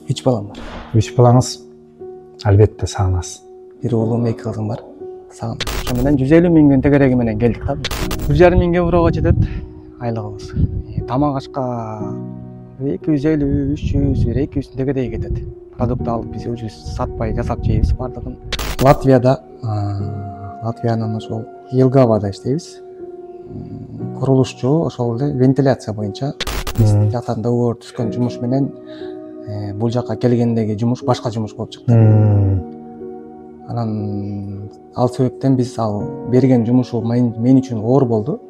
3 балам бар. 3 балаңыз албетте сагынасыз. Бир уулум, 2 кызым бар. Сагынам. Ошо менен 150 миңдин тегереги менен келдик да. 1,5 миң еврого жетет айлыгыбыз. Тамак ашка 250, 300, 200 тегедей кетет. Продукт алып биз өзүбүз сатпай жасап жейбиз бардыгын. Латвиянын ошол Елгавада иштейбиз. Курулушчу, ошол эле вентиляция боюнча биз жактан договор түзгөн жумуш менен бул жака келгендеги жумуш башка жумуш болуп чыкты. Анан ал себептен биз ал берген жумушу мен үчүн оор болду.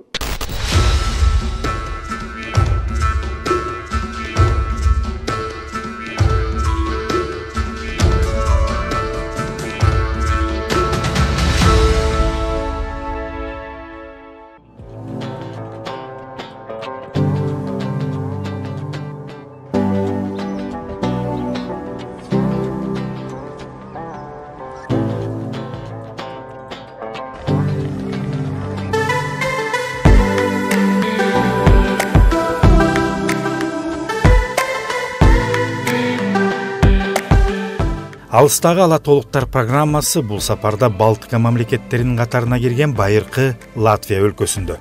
Алыстагы ала толуктар программасы бул сапарда Балтика мамлекеттеринин катарына кирген байыркы Латвия өлкөсүндө.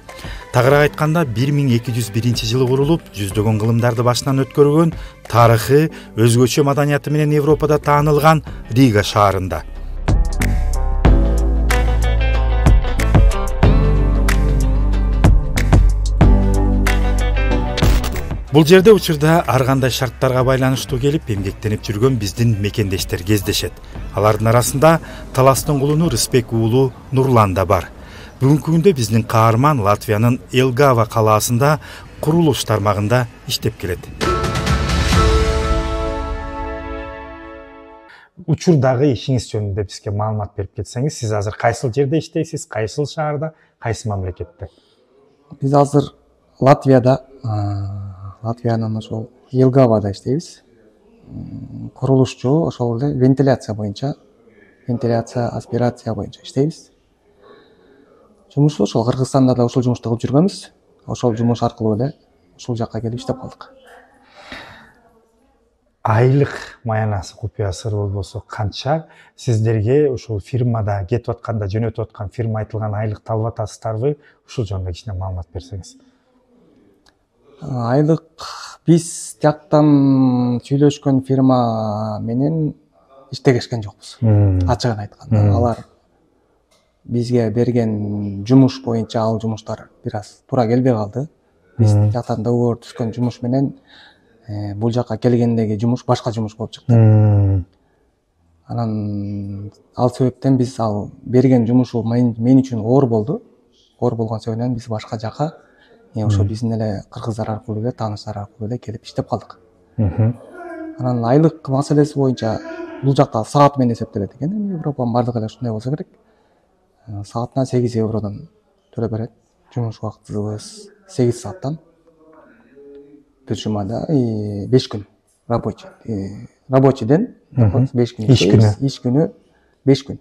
Тагыраак айтканда 1201-жылы курулуп, жүздөгөн кылымдарды башынан өткөргөн, тарыхы, өзгөчө маданияты менен Европада таанылган Рига шаарында. Бул жерде учурда ар кандай шарттарга байланыштуу келип эмгектенип жүргөн биздин мекендештер кездешет. Алардын арасында Таластын кулуну Рыспек уулу Нурлан да бар. Бүгүнкү күндө биздин каарман Латвиянын Елгава калаасында курулуш тармагында иштеп келет. Учурдагы ишиңиз жөнүндө бизге маалымат берип кетсеңиз, сиз азыр кайсыл жерде иштейсиз, кайсыл шаарда, кайсы мамлекетте? Биз азыр Латвиянын ошол Елгавада иштейбиз. Курулушчу, ошол эле вентиляция боюнча, аспирация боюнча иштейбиз. Жумушу ошол Кыргызстанда да ошол жумушту кылып жүргөнбүз. Ошол жумуш аркылуу эле ушул жакка келип иштеп калдык. Айлык маянасы купуясы болбосо канча? Сиздерге ушул фирмада кетип атканда, жөнөтүп аткан фирма айтылган айлыкты алып атасыздарбы? Ушул жөнүндө кичине маалымат берсеңиз. Айлык биз жактан сүйлөшкөн фирма менен иштегешкен жокпуз. Ачыгын айтканда, алар бизге берген жумуш боюнча ал жумуштар бир аз туура келбей калды. Биз жактан договор түзгөн жумуш менен бул жака келгендеги жумуш башка жумуш болуп чыкты. Анан ал себептен биз ал берген жумушу мен үчүн оор болду. Оор болгон себептен биз башка жака ошо биздин эле кыргыздар аркылуу эле, тааныштар аркылуу эле келип иштеп калдык. Анан айлык маселеси боюнча бул жакта саат менен эсептелет экен. Европанын бардыгы эле ушундай болсо керек. Саатына 8 евродон төлөп берет. Жумуш убактыбыз 8 сааттан. Түшүмада 5 күн рабочий. Рабочий ден 5 күн. Иш күнү 5 күн.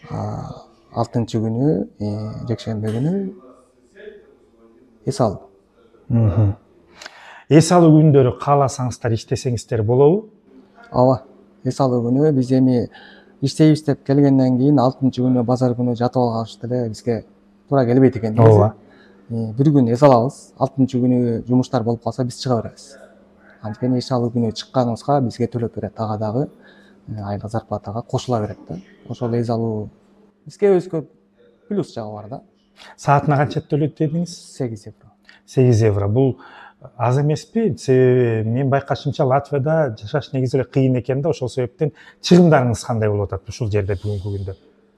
6-чы күнү, жекшембе күнү эс алуу. Эс алуу күндөрү кааласаңыздар иштесеңиздер болобу? Ооба. Эс алуу күнү биз эми иштейбиз деп келгенден кийин 6-чы күнү базар күнү жатып алгаш деле бизге туура келбейт экен. Ооба. Бир күн эс алабыз. 6-чы күнү жумуштар болуп калса биз чыга беребиз. Анткени эс алуу күнү чыкканыбызга бизге төлөп берет. Ага дагы айлык зарплатага кошула берет да. Ошол эс алуу бизге өзгө плюс жагы бар да. Саатына канча төлөйт дедиңиз? 8 евро. 8 евро. Бул аз эмеспи? Мен байкашымча Латвияда жашаш негизи эле кыйын экен да, ошол себептен чыгымдарыңыз кандай болуп атат ушул жерде бүгүнкү күндө?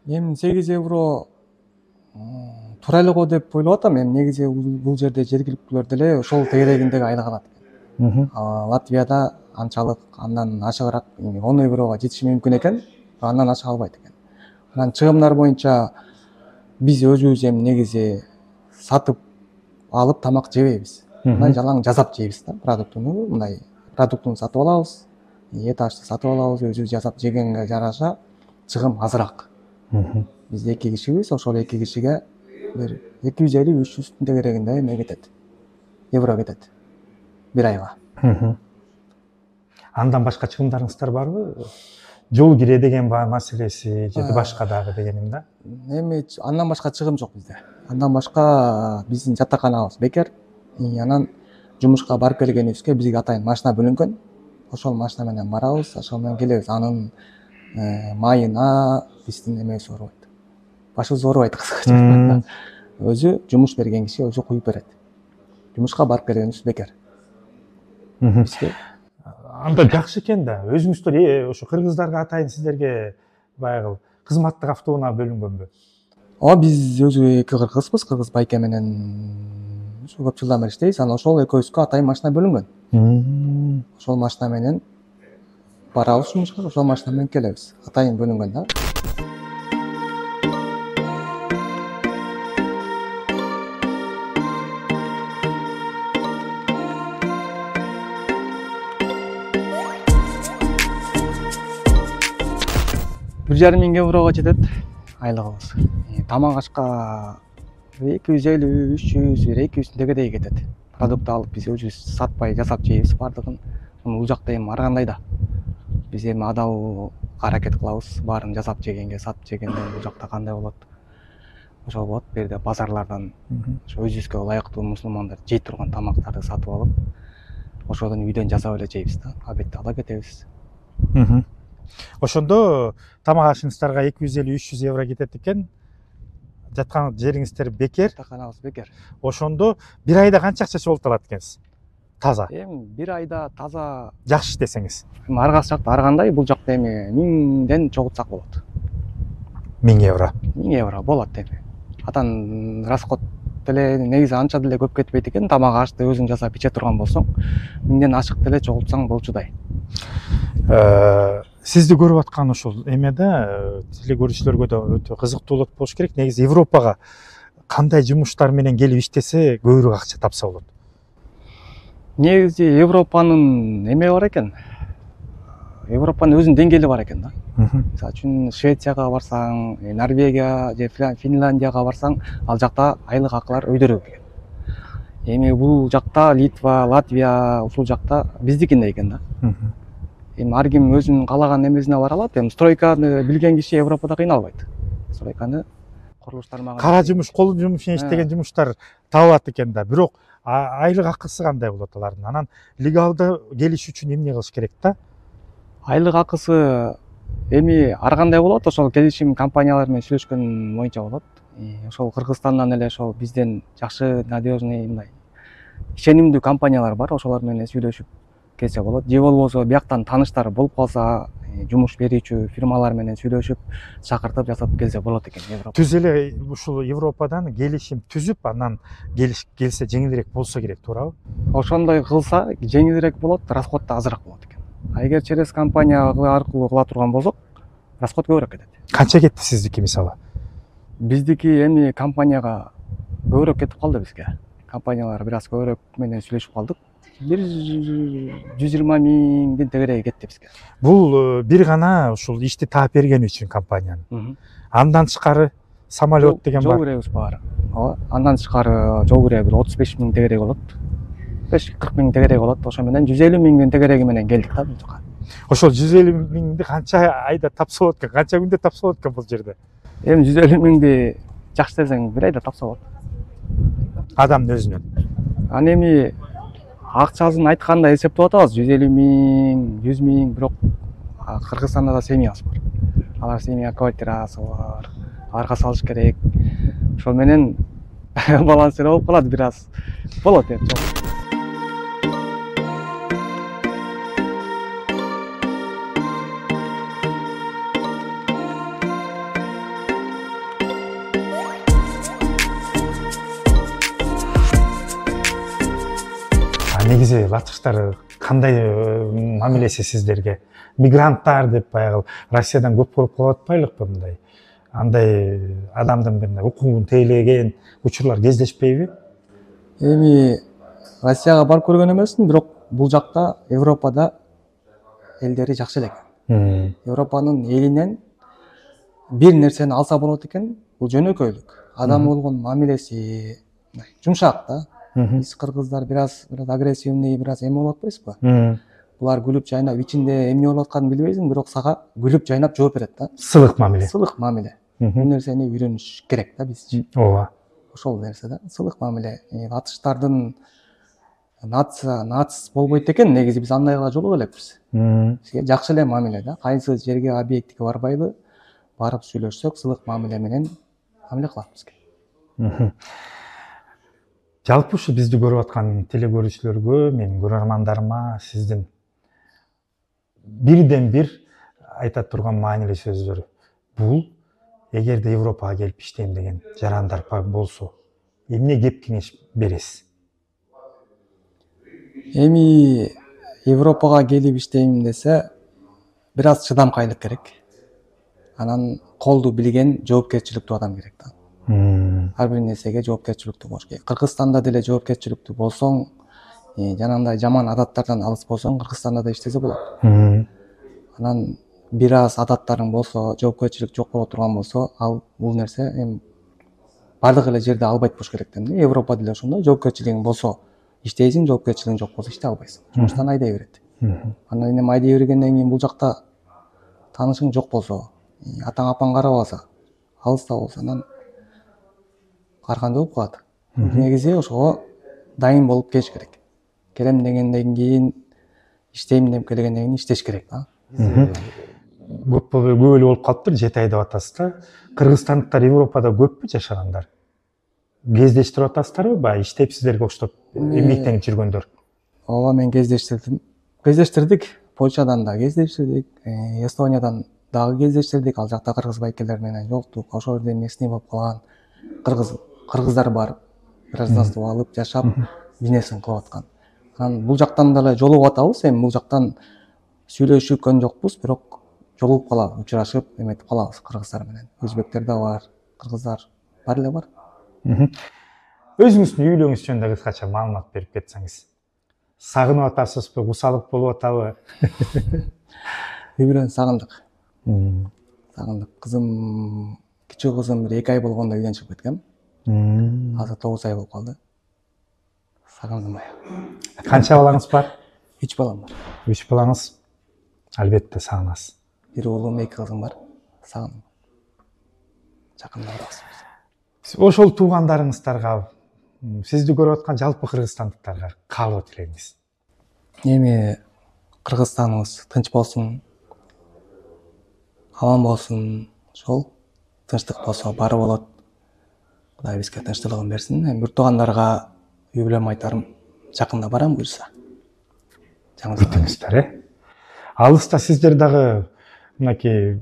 Эми 8 евро туура эле го деп ойлоп атам. Эми негизи бул жерде жергиликтүүлөр деле ошол тегерегиндеги айлык алат экен. Латвияда анчалык андан ашыгыраак 10 еврого жетиши мүмкүн экен, андан ашык албайт экен. Анан чыгымдар боюнча биз өзүбүз эми негизи сатып алып тамак жебейбиз. Мындай жалаң жасап жейбиз да продуктуну. Мындай продуктуну сатып алабыз, эт ашты сатып алабыз, өзүбүз жасап жегенге жараша чыгым азыраак. Биз 2 кишибиз, ошол 2 кишиге бир 250-300 тегерегинде эме кетет. Евро кетет бир айга. Андан башка чыгымдарыңыздар барбы? Жол кире деген маселеси же башка дагы дегеним да. Эми андан башка чыгым жок бизде. Андан башка биздин жатаканабыз бекер. Анан жумушка барып келгенибизге бизге атайын машина бөлүнгөн. Ошол машина менен барабыз, ошол менен келебиз. Анын майына биздин эмебиз оорубайт. Башыбыз оорубайт кыскача айтканда. Өзү жумуш берген киши өзү куюп берет. Жумушка барып келгенибиз бекер. Анда жакшы экен да. Өзүңүздөр ошо кыргыздарга атайын сиздерге баягы кызматтык автоунаа бөлүнгөнбү? Биз өзү эки кыргызбыз, кыргыз байке менен көп жылдан бери иштейбиз. Анан ошол экөөбүзгө атайын машина бөлүнгөн. Ошол машина менен барабыз жумушка, ошол машина менен келебиз. Атайын бөлүнгөн да. €1,5 жетет айлыгыбыз. Тамак ашка 250, 300, 200 тегедей кетет. Продукт алып биз өзүбүз сатпай жасап жейбиз бардыгын. Бул жакта эми ар кандай да. Биз эми адал аракет кылабыз, баарын жасап жегенге, сатып жегенде бул жакта кандай болот? Ошол болот. Бу жерде базарлардан ошо өзүбүзгө ылайыктуу мусулмандар жей турган тамактарды сатып алып, ошодон үйдөн жасап эле жейбиз да. Обедти ала кетебиз. Ошондо тамак ашыңыздарга 250-300 евро кетет экен. Жаткан жериңиздер бекер. Жатаканабыз бекер. Ошондо бир айда канча акча чогулта алат экенсиз? Таза. Эми бир айда таза Жакшы иштесеңиз. ар кайсы жакта ар кандай, бул жакта эми 1000ден чогултсак болот. 1000 евро. 1000 евро болот эми. Атан расход деле негизи анча деле көп кетпейт экен. Тамак ашты өзүң жасап иче турган болсоң, 1000ден ашык деле чогултсаң болчудай. Сизди көрүп аткан ушул эмеде теле көрүүчүлөргө да өтө кызыктуу болуш керек. Негизи Европага кандай жумуштар менен келип иштесе көбүрөөк акча тапса болот? Негизи Европанын эме бар экен. Европанын өзүнүн деңгээли бар экен да. Мисалы үчүн Швецияга барсаң, Норвегия же Финляндияга барсаң, ал жакта айлык акылар өйдөрөөк экен. Эми бул жакта Литва, Латвия ушул жакта биздикиндей экен да. Эми ар ким өзүнүн каалаган эмесине бара алат. Эми стройканы билген киши Европада кыйналбайт. Стройканы курулуш тармагында Кара жумуш, кол жумуш менен иштеген жумуштар табылат экен да. Бирок айлык акысы кандай болот алардын? Анан легалдуу келиш үчүн эмне кылыш керек да? Айлык акысы эми ар кандай болот, ошол келишим компаниялар менен сүйлөшкөн боюнча болот. Ошол Кыргызстандан эле ошол бизден жакшы, надежный, мындай ишенимдүү компаниялар бар, ошолор менен сүйлөшүп келсе болот. Же болбосо бияктан тааныштар болуп калса, жумуш берүүчү фирмалар менен сүйлөшүп, чакыртып жасап келсе болот экен Европа. Түз эле ушул Европадан келишим түзүп, анан келсе жеңилирээк болсо керек, туурабы? Ошондой кылса жеңилирээк болот, расход да азыраак болот экен. Эгер через компания аркылуу кыла турган болсок, расход көбүрөөк кетет. Канча кетти сиздики мисалы? Биздики эми компанияга көбүрөөк кетип калды бизге. Компаниялар бир аз көбүрөөк менен сүйлөшүп калдык. 120 миңдин тегереги кетти бизге. Бул бир гана ушул ишти таап берген үчүн компанияны. Андан тышкары самолет деген бар. Жол киребиз бар. Андан тышкары жол кире бир 35 миң тегереги болот. 40 миң тегереги болот. Ошо менен 150 миңдин тегереги менен келдик да бул жака. Ошол 150 миңди канча айда тапса болот экен? Канча күндө тапса болот экен бул жерде? Эми 150 миңди жакшы десең бир айда тапса болот. Адамдын өзүнөн. Аны эми акчасын айтканда эсептеп атабыз, 150 миң, 100 миң, бирок Кыргызстанда да семьясы бар. Алар семья квартирасы бар. Аларга салыш керек. Ошол менен балансыр болуп калат бир аз. Болот эми. Негизи латыштар кандай мамилеси сиздерге? Мигранттар деп баягы Россиядан көп болуп калып атпайлыкпы мындай? Андай адамдын мындай укугун тейлеген учурлар кездешпейби? Эми Россияга барып көргөн эмесмин, бирок бул жакта Европада элдери жакшы элек. Европанын элинен бир нерсени алса болот экен, бул жөнөкөйлүк. Адам болгон мамилеси жумшак да. Биз кыргыздар бир аз агрессивный, бир аз эме болуп атпайбызбы? булар күлүп жайнап ичинде эмне болуп атканын билбейсиң, бирок сага күлүп жайнап жооп берет да. Сылык мамиле. Сылык мамиле. Бул нерсени үйрөнүш керек да бизчи. Ооба. Ошол нерсе да. Сылык мамиле. Атыштардын нацист болбойт экен, негизи биз андай гана жолугуп элекпиз. Бизге жакшы эле мамиле да. Кайсы жерге объектке барбайлы, барып сүйлөшсөк, сылык мамиле менен мамиле кылат бизге. Жалпы ушу бизди көрүп аткан телекөрүүчүлөргө, менин көрөрмандарыма сиздин бирден бир айта турган маанилүү сөздөр. Бул эгерде Европага келип иштейм деген жарандар болсо, эмне кеп кеңеш бересиз? Эми Европага келип иштейм десе, бир аз чыдамкайлык керек. Анан колду билген, жоопкерчиликтүү адам керек да. Ар бир нерсеге жоопкерчиликтүү болуш керек. Кыргызстанда деле жоопкерчиликтүү болсоң, жанагындай жаман адаттардан алыс болсоң, Кыргызстанда да иштесе болот. Анан бир аз адаттарың болсо, жоопкерчилик жок боло турган болсо, ал бул нерсе эми бардык эле жерде албайт болуш керек да. Европада деле ошондой, жоопкерчилигиң болсо иштейсиң, жоопкерчилигиң жок болсо иштей албайсың. Жумуштан айдай берет. Анан эми айдай бергенден кийин бул жакта таанышың жок болсо, атаң апаң карабаса, алыста болсо, анан ар кандай болуп калат. Негизи ошого дайын болуп келиш керек. Келем дегенден кийин, иштейм деп келгенден кийин иштеш керек да. Көп эле болуп калыптыр, 7 ай деп атасыз да. Кыргызстандыктар Европада көппү жашагандар? Кездештирип атасыздарбы? Баягы иштеп сиздерге октоп эмгектенип жүргөндөр? Ооба, мен кездештирдим. Кездештирдик. Польшадан да кездештирдик, Эстониядан дагы кездештирдик. Ал жакта кыргыз байкелер менен жолуктук. Ошол жерде местный болуп калган кыргыздар бар. Гражданство алып жашап, бизнесин кылып аткан. Анан бул жактан деле жолугуп атабыз. Эми бул жактан сүйлөшүккөн жокпуз, бирок жолугуп калабыз, учурашып, эметип калабыз кыргыздар менен. Өзбектер да бар, кыргыздар бар эле бар. Өзүңүздүн үйлөрүңүз жөнүндө кыскача маалымат берип кетсеңиз. Сагынып атасызбы, кусалык болуп атабы? Үй бүлөнү сагындык. Сагындык. Кызым, кичүү кызым 2 ай болгондо үйдөн чыгып кеткем. Азыр 9 ай болуп калды. Сагындым баягы. Канча балаңыз бар? 3 балам бар. 3 балаңыз. Албетте сагынасыз. 1 уулум, 2 кызым бар. Сагындым. Жакында барабыз. Ошол туугандарыңыздарга, сизди көрүп аткан жалпы кыргызстандыктарга каалоо тилеймиз. Эми Кыргызстаныбыз тынч болсун, аман болсун, ошол тынчтык болсо баары болот. Кудай бизге тынчтыгын берсин. Эми бир туугандарга үй бүлөм айтарым, жакында барам буюрса. Күтүңүздөр, Алыста сиздер дагы мынакей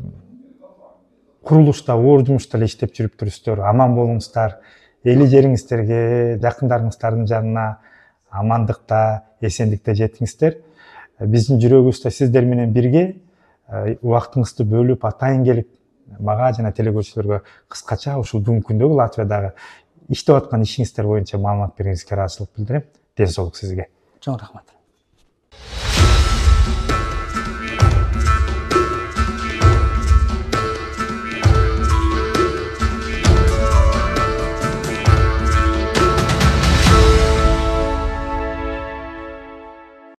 курулушта, оор жумушта эле иштеп жүрүп турсуздар. Аман болуңуздар. Эли жериңиздерге, жакындарыңыздардын жанына амандыкта, эсендикте жетиңиздер. Биздин жүрөгүбүздө сиздер менен бирге убактыңызды бөлүп, атайын келип, мага жана телекөрүүчүлөргө кыскача ушул бүгүнкү күндөгү Латвиядагы иштеп аткан ишиңиздер боюнча маалымат бергениңизге ыраазычылык билдирем. Ден соолук сизге. Чоң рахмат.